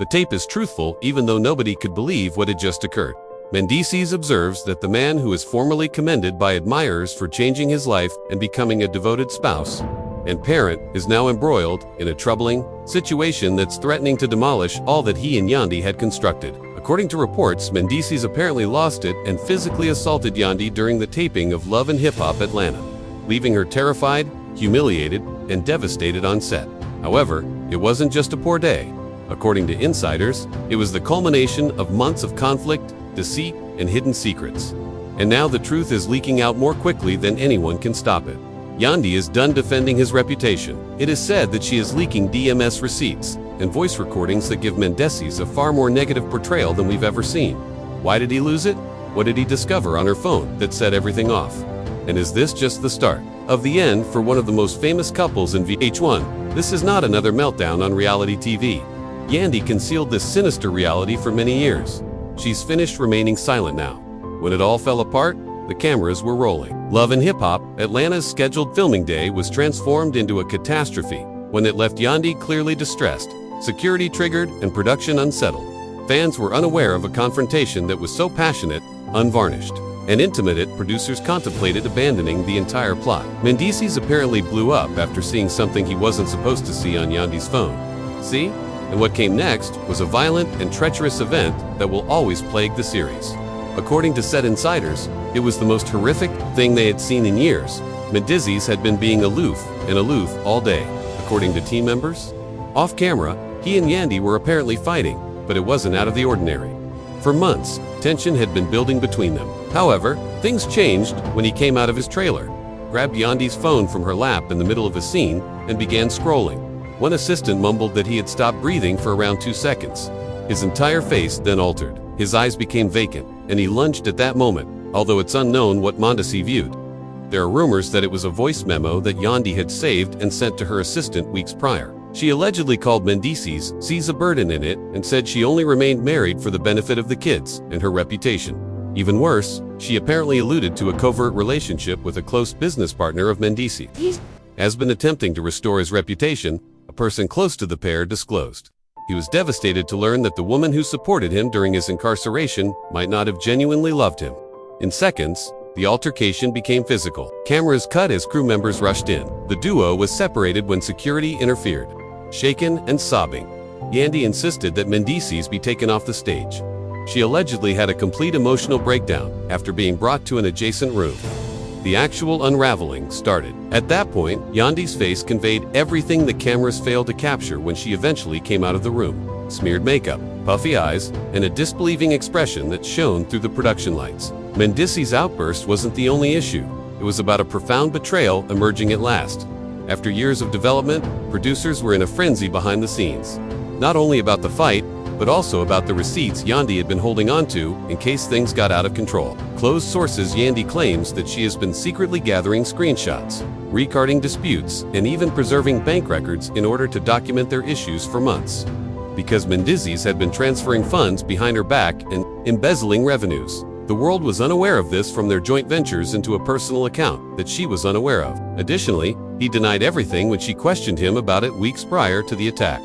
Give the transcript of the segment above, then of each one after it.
The tape is truthful even though nobody could believe what had just occurred. Mendeecees observes that the man who is formerly commended by admirers for changing his life and becoming a devoted spouse and parent is now embroiled in a troubling situation that's threatening to demolish all that he and Yandy had constructed. According to reports, Mendeecees apparently lost it and physically assaulted Yandy during the taping of Love and Hip Hop Atlanta, leaving her terrified, humiliated, and devastated on set. However, it wasn't just a poor day. According to insiders, it was the culmination of months of conflict, deceit, and hidden secrets. And now the truth is leaking out more quickly than anyone can stop it. Yandy is done defending his reputation. It is said that she is leaking DMS receipts and voice recordings that give Mendeecees a far more negative portrayal than we've ever seen. Why did he lose it? What did he discover on her phone that set everything off? And is this just the start of the end for one of the most famous couples in VH1? This is not another meltdown on reality TV. Yandy concealed this sinister reality for many years. She's finished remaining silent now. When it all fell apart, the cameras were rolling. Love and Hip Hop Atlanta's scheduled filming day was transformed into a catastrophe when it left Yandy clearly distressed, security triggered, and production unsettled. Fans were unaware of a confrontation that was so passionate, unvarnished, and intimate it producers contemplated abandoning the entire plot. Mendeecees apparently blew up after seeing something he wasn't supposed to see on Yandy's phone. See? And what came next was a violent and treacherous event that will always plague the series. According to set insiders, it was the most horrific thing they had seen in years. Mendeecees had been being aloof all day. According to team members, off camera, he and Yandy were apparently fighting, but it wasn't out of the ordinary. For months, tension had been building between them. However, things changed when he came out of his trailer, grabbed Yandy's phone from her lap in the middle of a scene, and began scrolling. One assistant mumbled that he had stopped breathing for around 2 seconds. His entire face then altered. His eyes became vacant, and he lunged at that moment, although it's unknown what Mendeecees viewed. There are rumors that it was a voice memo that Yandy had saved and sent to her assistant weeks prior. She allegedly called Mendeecees, sees a burden in it, and said she only remained married for the benefit of the kids and her reputation. Even worse, she apparently alluded to a covert relationship with a close business partner of Mendeecees. Has been attempting to restore his reputation, a person close to the pair disclosed. He was devastated to learn that the woman who supported him during his incarceration might not have genuinely loved him. In seconds, the altercation became physical. Cameras cut as crew members rushed in. The duo was separated when security interfered. Shaken and sobbing, Yandy insisted that Mendeecees be taken off the stage. She allegedly had a complete emotional breakdown after being brought to an adjacent room. The actual unraveling started. At that point, Yandy's face conveyed everything the cameras failed to capture when she eventually came out of the room. Smeared makeup, puffy eyes, and a disbelieving expression that shone through the production lights. Mendeecees' outburst wasn't the only issue. It was about a profound betrayal emerging at last. After years of development, producers were in a frenzy behind the scenes. Not only about the fight, but also about the receipts Yandy had been holding onto in case things got out of control. Closed sources Yandy claims that she has been secretly gathering screenshots, recording disputes, and even preserving bank records in order to document their issues for months. Because Mendeecees had been transferring funds behind her back and embezzling revenues. The world was unaware of this from their joint ventures into a personal account that she was unaware of. Additionally, he denied everything when she questioned him about it weeks prior to the attack.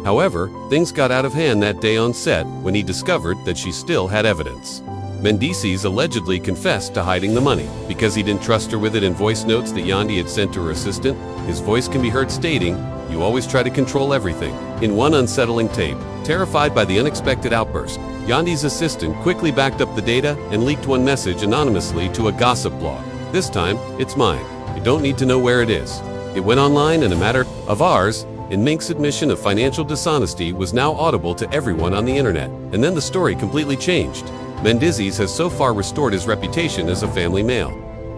However, things got out of hand that day on set when he discovered that she still had evidence. Mendeecees allegedly confessed to hiding the money because he didn't trust her with it in voice notes that Yandy had sent to her assistant. His voice can be heard stating, "You always try to control everything." In one unsettling tape, terrified by the unexpected outburst, Yandy's assistant quickly backed up the data and leaked one message anonymously to a gossip blog. "This time, it's mine. You don't need to know where it is." It went online in a matter of hours, and Mink's admission of financial dishonesty was now audible to everyone on the internet. And then the story completely changed. Mendeecees has so far restored his reputation as a family male.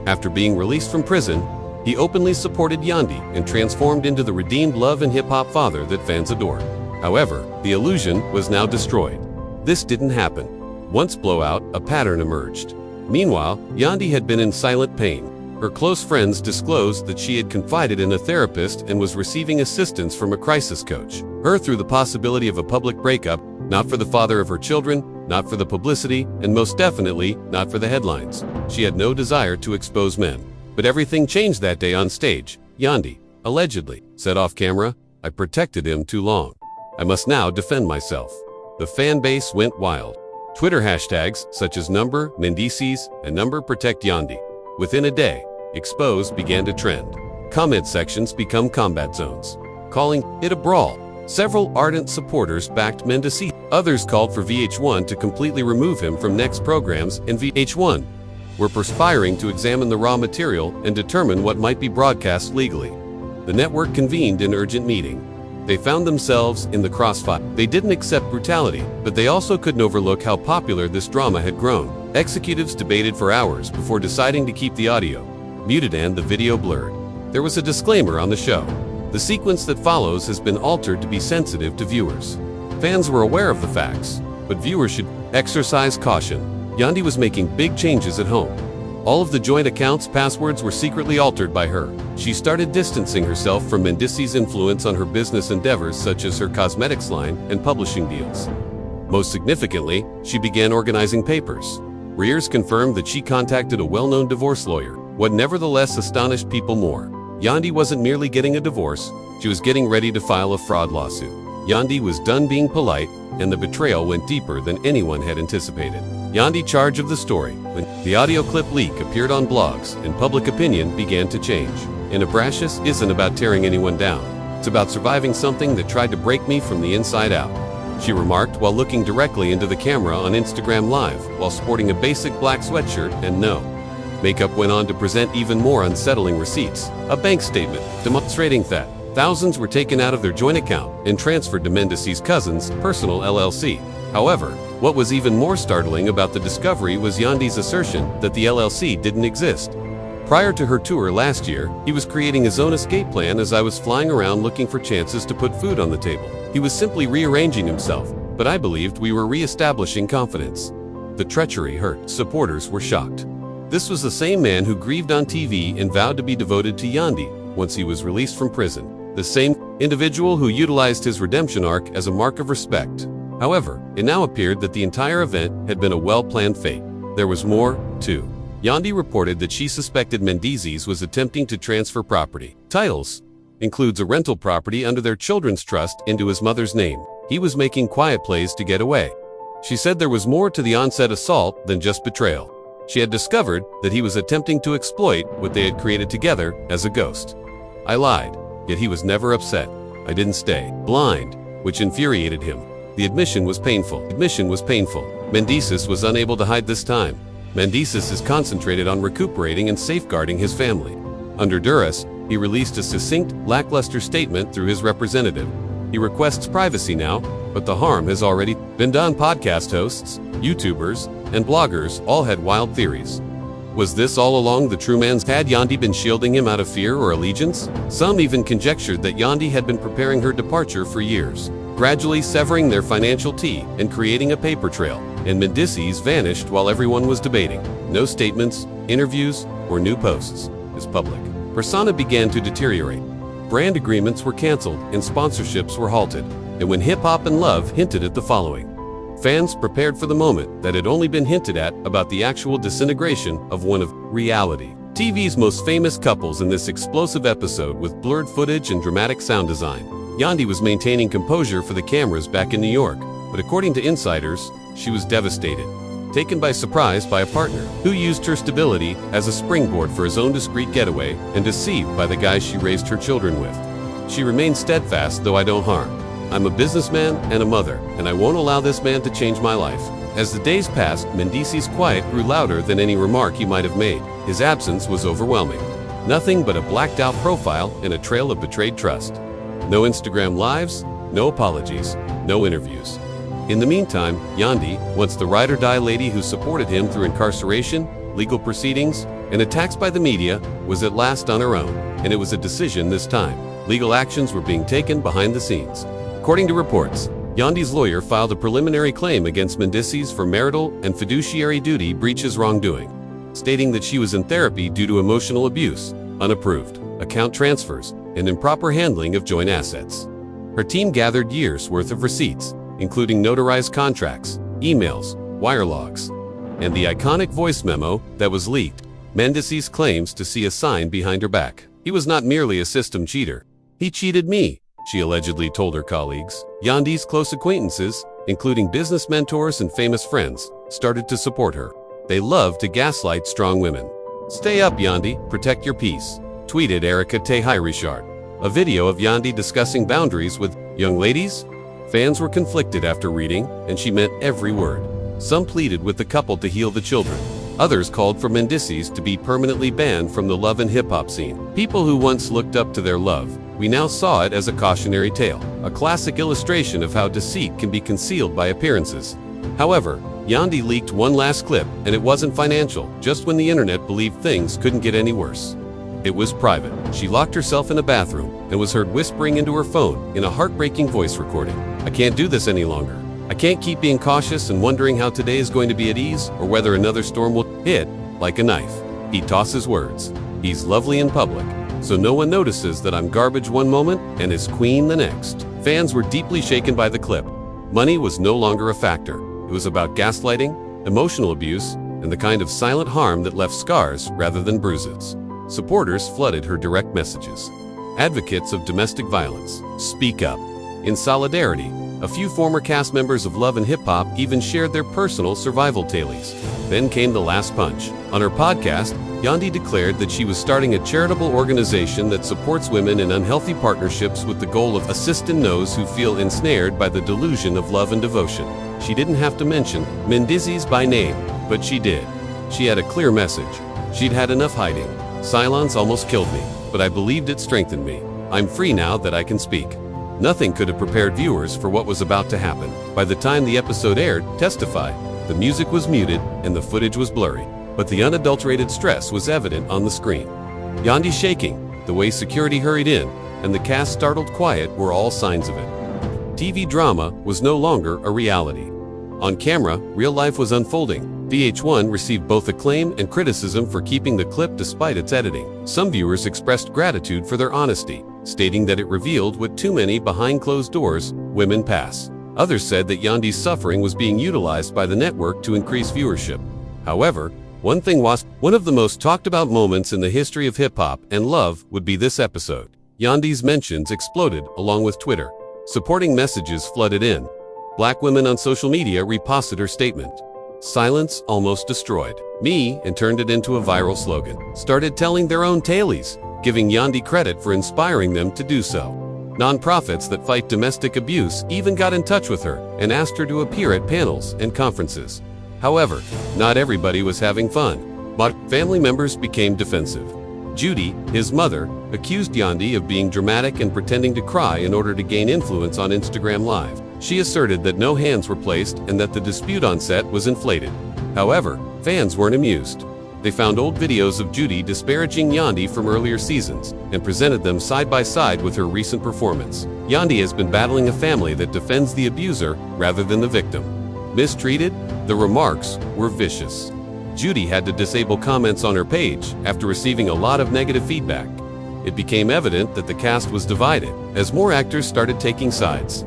After being released from prison, he openly supported Yandy and transformed into the redeemed love and hip-hop father that fans adore. However, the illusion was now destroyed. This didn't happen. Once blowout, a pattern emerged. Meanwhile, Yandy had been in silent pain. Her close friends disclosed that she had confided in a therapist and was receiving assistance from a crisis coach. Her through the possibility of a public breakup, not for the father of her children, not for the publicity, and most definitely not for the headlines. She had no desire to expose men. But everything changed that day on stage. Yandy, allegedly, said off camera, "I protected him too long." I must now defend myself. The fan base went wild. Twitter hashtags such as #Mendeecees and #ProtectYandy. Within a day, exposed began to trend. Comment sections become combat zones, calling it a brawl. Several ardent supporters backed Mendeecees. Others called for VH1 to completely remove him from next programs, and VH1 were perspiring to examine the raw material and determine what might be broadcast legally. The network convened an urgent meeting. They found themselves in the crossfire. They didn't accept brutality, but they also couldn't overlook how popular this drama had grown. Executives debated for hours before deciding to keep the audio muted and the video blurred. There was a disclaimer on the show. The sequence that follows has been altered to be sensitive to viewers. Fans were aware of the facts, but viewers should exercise caution. Yandy was making big changes at home. All of the joint accounts' passwords were secretly altered by her. She started distancing herself from Mendeecees' influence on her business endeavors such as her cosmetics line and publishing deals. Most significantly, she began organizing papers. Rears confirmed that she contacted a well-known divorce lawyer. What nevertheless astonished people more, Yandy wasn't merely getting a divorce, she was getting ready to file a fraud lawsuit. Yandy was done being polite, and the betrayal went deeper than anyone had anticipated. Yandy charge of the story. When the audio clip leak appeared on blogs and public opinion began to change. And Mendeecees isn't about tearing anyone down. It's about surviving something that tried to break me from the inside out, she remarked while looking directly into the camera on Instagram Live while sporting a basic black sweatshirt and no makeup. Went on to present even more unsettling receipts, a bank statement demonstrating that thousands were taken out of their joint account and transferred to Mendeecees' cousin's personal LLC. However, what was even more startling about the discovery was Yandy's assertion that the LLC didn't exist. Prior to her tour last year, he was creating his own escape plan as I was flying around looking for chances to put food on the table. He was simply rearranging himself, but I believed we were re-establishing confidence. The treachery hurt. Supporters were shocked. This was the same man who grieved on TV and vowed to be devoted to Yandy once he was released from prison. The same individual who utilized his redemption arc as a mark of respect. However, it now appeared that the entire event had been a well-planned fake. There was more, too. Yandy reported that she suspected Mendeecees was attempting to transfer property. Titles includes a rental property under their children's trust into his mother's name. He was making quiet plays to get away. She said there was more to the onset assault than just betrayal. She had discovered that he was attempting to exploit what they had created together as a ghost. I lied, yet he was never upset. I didn't stay blind, which infuriated him. The admission was painful. Mendeecees was unable to hide this time. Mendeecees is concentrated on recuperating and safeguarding his family. Under duress, he released a succinct, lackluster statement through his representative. He requests privacy now, but the harm has already been done. Podcast hosts, YouTubers, and bloggers all had wild theories. Was this all along the true man's? Had Yandy been shielding him out of fear or allegiance? Some even conjectured that Yandy had been preparing her departure for years, gradually severing their financial tea and creating a paper trail. And Mendeecees vanished while everyone was debating. No statements, interviews, or new posts. His public persona began to deteriorate. Brand agreements were canceled and sponsorships were halted. And when Hip Hop and Love hinted at the following, fans prepared for the moment that had only been hinted at about the actual disintegration of one of reality TV's most famous couples in this explosive episode with blurred footage and dramatic sound design. Yandy was maintaining composure for the cameras back in New York, but according to insiders, she was devastated, taken by surprise by a partner who used her stability as a springboard for his own discreet getaway and deceived by the guy she raised her children with. She remained steadfast, though I don't harm. I'm a businessman and a mother, and I won't allow this man to change my life. As the days passed, Mendeecees' quiet grew louder than any remark he might have made. His absence was overwhelming. Nothing but a blacked-out profile and a trail of betrayed trust. No Instagram lives, no apologies, no interviews. In the meantime, Yandy, once the ride-or-die lady who supported him through incarceration, legal proceedings, and attacks by the media, was at last on her own, and it was a decision this time. Legal actions were being taken behind the scenes. According to reports, Yandy's lawyer filed a preliminary claim against Mendeecees for marital and fiduciary duty breaches wrongdoing, stating that she was in therapy due to emotional abuse, unapproved account transfers, and improper handling of joint assets. Her team gathered years' worth of receipts, including notarized contracts, emails, wire logs, and the iconic voice memo that was leaked. Mendeecees claims to see a sign behind her back. He was not merely a system cheater. He cheated me, she allegedly told her colleagues. Yandy's close acquaintances, including business mentors and famous friends, started to support her. They love to gaslight strong women. "Stay up, Yandy, protect your peace," tweeted Erica Tehai Richard. A video of Yandy discussing boundaries with young ladies? Fans were conflicted after reading, and she meant every word. Some pleaded with the couple to heal the children. Others called for Mendeecees to be permanently banned from the love and hip-hop scene. People who once looked up to their love, we now saw it as a cautionary tale, a classic illustration of how deceit can be concealed by appearances. However, Yandy leaked one last clip, and it wasn't financial, just when the internet believed things couldn't get any worse. It was private. She locked herself in a bathroom and was heard whispering into her phone in a heartbreaking voice recording. "I can't do this any longer. I can't keep being cautious and wondering how today is going to be at ease or whether another storm will hit like a knife." He tosses words. He's lovely in public, so no one notices that I'm garbage one moment and is queen the next. Fans were deeply shaken by the clip. Money was no longer a factor. It was about gaslighting, emotional abuse, and the kind of silent harm that left scars rather than bruises. Supporters flooded her direct messages. Advocates of domestic violence, speak up. In solidarity, a few former cast members of Love and Hip Hop even shared their personal survival tales. Then came the last punch. On her podcast, Yandy declared that she was starting a charitable organization that supports women in unhealthy partnerships with the goal of assisting those who feel ensnared by the delusion of love and devotion. She didn't have to mention Mendeecees by name, but she did. She had a clear message. She'd had enough hiding. Silence almost killed me, but I believed it strengthened me. I'm free now that I can speak. Nothing could have prepared viewers for what was about to happen. By the time the episode aired, Testify, the music was muted and the footage was blurry, but the unadulterated stress was evident on the screen. Yandy shaking, the way security hurried in, and the cast startled quiet were all signs of it. TV drama was no longer a reality. On camera, real life was unfolding. VH1 received both acclaim and criticism for keeping the clip despite its editing. Some viewers expressed gratitude for their honesty, stating that it revealed what too many behind closed doors women pass. Others said that Yandy's suffering was being utilized by the network to increase viewership. However, one thing was, one of the most talked about moments in the history of hip-hop and love would be this episode. Yandy's mentions exploded along with Twitter. Supporting messages flooded in. Black women on social media reposted her statement. Silence almost destroyed me and turned it into a viral slogan. Started telling their own tales, giving Yandy credit for inspiring them to do so. Nonprofits that fight domestic abuse even got in touch with her and asked her to appear at panels and conferences. However, not everybody was having fun. But family members became defensive. Judy, his mother, accused Yandy of being dramatic and pretending to cry in order to gain influence on Instagram Live. She asserted that no hands were placed and that the dispute on set was inflated. However, fans weren't amused. They found old videos of Judy disparaging Yandy from earlier seasons and presented them side by side with her recent performance. Yandy has been battling a family that defends the abuser rather than the victim. Mistreated? The remarks were vicious. Judy had to disable comments on her page after receiving a lot of negative feedback. It became evident that the cast was divided as more actors started taking sides.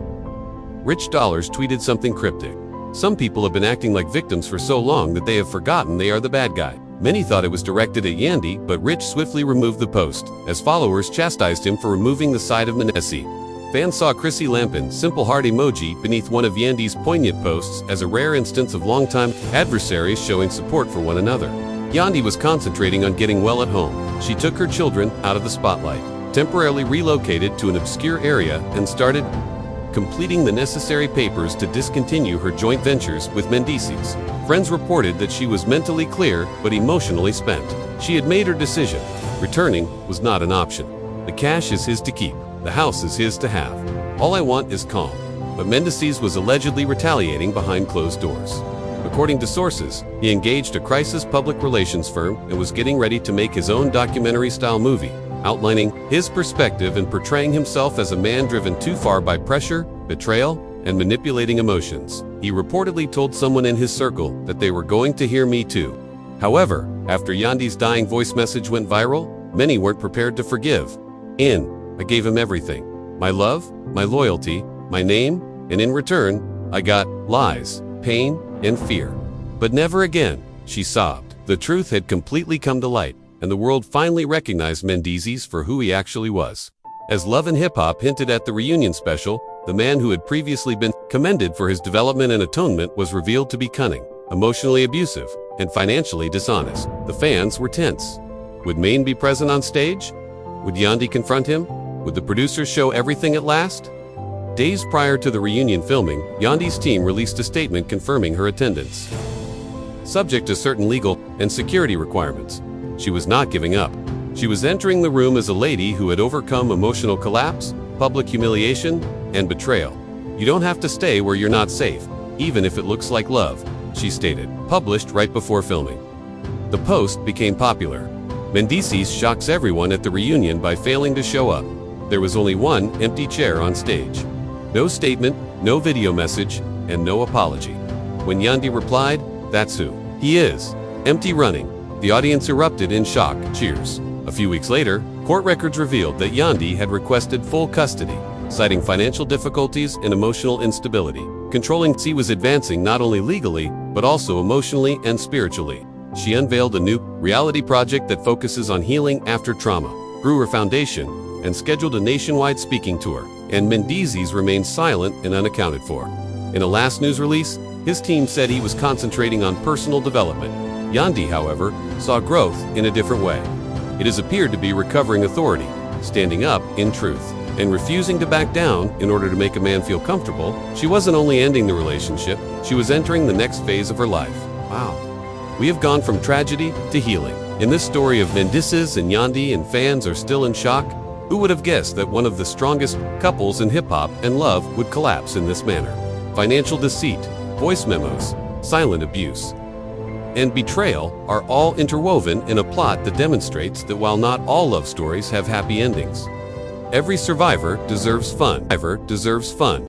Rich Dollars tweeted something cryptic. Some people have been acting like victims for so long that they have forgotten they are the bad guy. Many thought it was directed at Yandy, but Rich swiftly removed the post, as followers chastised him for removing the side of Mendeecees. Fans saw Chrissy Lampin simple heart emoji beneath one of Yandy's poignant posts as a rare instance of longtime adversaries showing support for one another. Yandy was concentrating on getting well at home. She took her children out of the spotlight, temporarily relocated to an obscure area, and started completing the necessary papers to discontinue her joint ventures with Mendeecees. Friends reported that she was mentally clear but emotionally spent. She had made her decision. Returning was not an option. The cash is his to keep. The house is his to have. All I want is calm. But Mendeecees was allegedly retaliating behind closed doors. According to sources, he engaged a crisis public relations firm and was getting ready to make his own documentary-style movie, outlining his perspective and portraying himself as a man driven too far by pressure, betrayal, and manipulating emotions. He reportedly told someone in his circle that they were going to hear me too. However, after Yandy's dying voice message went viral, many weren't prepared to forgive. I gave him everything. My love, my loyalty, my name, and in return, I got lies, pain, and fear. But never again, she sobbed. The truth had completely come to light, and the world finally recognized Mendeecees for who he actually was. As Love and Hip Hop hinted at the reunion special, the man who had previously been commended for his development and atonement was revealed to be cunning, emotionally abusive, and financially dishonest. The fans were tense. Would Maine be present on stage? Would Yandy confront him? Would the producers show everything at last? Days prior to the reunion filming, Yandy's team released a statement confirming her attendance. Subject to certain legal and security requirements, she was not giving up. She was entering the room as a lady who had overcome emotional collapse, public humiliation, and betrayal. "You don't have to stay where you're not safe, even if it looks like love," she stated, published right before filming. The post became popular. Mendeecees shocks everyone at the reunion by failing to show up. There was only one empty chair on stage. No statement, no video message, and no apology. When Yandy replied, "That's who he is," empty running, the audience erupted in shock, cheers. A few weeks later, court records revealed that Yandy had requested full custody, citing financial difficulties and emotional instability. Controlling C was advancing not only legally, but also emotionally and spiritually. She unveiled a new reality project that focuses on healing after trauma, grew her foundation, and scheduled a nationwide speaking tour. And Mendeecees remained silent and unaccounted for. In a last news release, his team said he was concentrating on personal development. Yandy, however, saw growth in a different way. It has appeared to be recovering authority, standing up in truth, and refusing to back down in order to make a man feel comfortable. She wasn't only ending the relationship, she was entering the next phase of her life. Wow. We have gone from tragedy to healing. In this story of Mendeecees and Yandy, and fans are still in shock. Who would have guessed that one of the strongest couples in hip-hop and love would collapse in this manner? Financial deceit, voice memos, silent abuse, and betrayal are all interwoven in a plot that demonstrates that while not all love stories have happy endings, every survivor deserves fun.